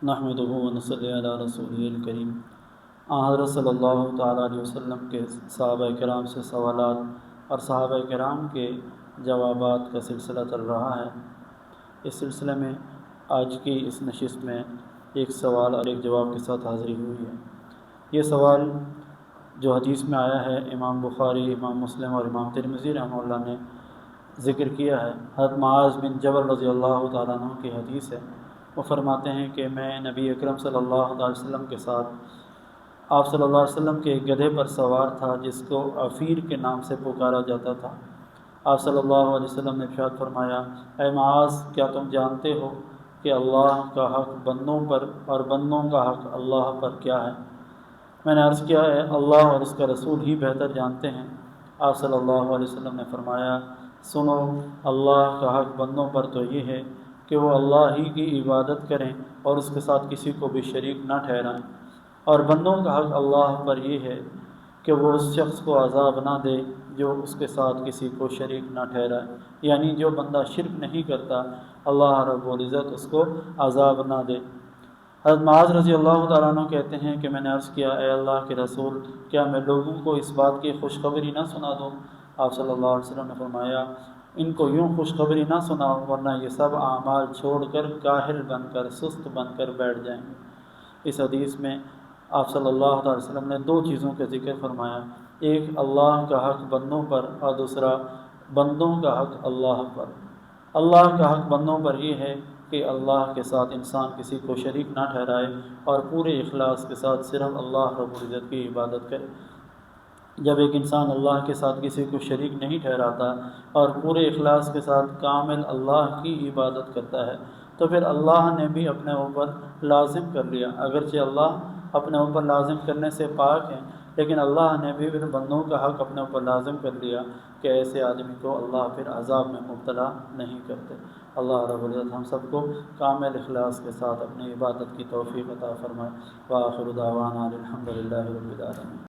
نحمدہ و نصلی علی رسولہ الکریم۔ حضرت صلی اللہ تعالیٰ علیہ وسلم کے صحابہ کرام سے سوالات اور صحابہ کرام کے جوابات کا سلسلہ چل رہا ہے۔ اس سلسلے میں آج کی اس نشست میں ایک سوال اور ایک جواب کے ساتھ حاضری ہوئی ہے۔ یہ سوال جو حدیث میں آیا ہے، امام بخاری، امام مسلم اور امام ترمذی رحمہ اللہ نے ذکر کیا ہے۔ حضرت معاذ بن جبل رضی اللہ تعالیٰ عنہ کی حدیث ہے۔ وہ فرماتے ہیں کہ میں نبی اکرم صلی اللہ علیہ وسلم کے ساتھ آپ صلی اللہ علیہ وسلم کے ایک گدھے پر سوار تھا جس کو عفیر کے نام سے پکارا جاتا تھا۔ آپ صلی اللہ علیہ وسلم نے ارشاد فرمایا، اے معاذ، کیا تم جانتے ہو کہ اللہ کا حق بندوں پر اور بندوں کا حق اللہ پر کیا ہے؟ میں نے عرض کیا ہے، اللہ اور اس کا رسول ہی بہتر جانتے ہیں۔ آپ صلی اللہ علیہ وسلم نے فرمایا، سنو، اللہ کا حق بندوں پر تو یہ ہے کہ وہ اللہ ہی کی عبادت کریں اور اس کے ساتھ کسی کو بھی شریک نہ ٹھہرائیں، اور بندوں کا حق اللہ پر یہ ہے کہ وہ اس شخص کو عذاب نہ دے جو اس کے ساتھ کسی کو شریک نہ ٹھہرائے، یعنی جو بندہ شرک نہیں کرتا اللہ رب العزت اس کو عذاب نہ دے۔ حضرت معاذ رضی اللہ تعالیٰ عنہ کہتے ہیں کہ میں نے عرض کیا، اے اللہ کے رسول، کیا میں لوگوں کو اس بات کی خوشخبری نہ سنا دوں؟ آپ صلی اللہ علیہ وسلم نے فرمایا، ان کو یوں خوشخبری نہ سناؤ ورنہ یہ سب اعمال چھوڑ کر کاہل بن کر سست بن کر بیٹھ جائیں گے۔ اس حدیث میں آپ صلی اللہ علیہ وسلم نے دو چیزوں کا ذکر فرمایا، ایک اللہ کا حق بندوں پر اور دوسرا بندوں کا حق اللہ پر۔ اللہ کا حق بندوں پر یہ ہے کہ اللہ کے ساتھ انسان کسی کو شریک نہ ٹھہرائے اور پورے اخلاص کے ساتھ صرف اللہ رب العزت کی عبادت کرے۔ جب ایک انسان اللہ کے ساتھ کسی کو شریک نہیں ٹھہراتا اور پورے اخلاص کے ساتھ کامل اللہ کی عبادت کرتا ہے تو پھر اللہ نے بھی اپنے اوپر لازم کر لیا، اگرچہ اللہ اپنے اوپر لازم کرنے سے پاک ہیں، لیکن اللہ نے بھی پھر بندوں کا حق اپنے اوپر لازم کر لیا کہ ایسے آدمی کو اللہ پھر عذاب میں مبتلا نہیں کرتے۔ اللہ رب العزت ہم سب کو کامل اخلاص کے ساتھ اپنی عبادت کی توفیق عطا فرمائے۔ وآخر دعوانا الحمد للہ رب العالمین۔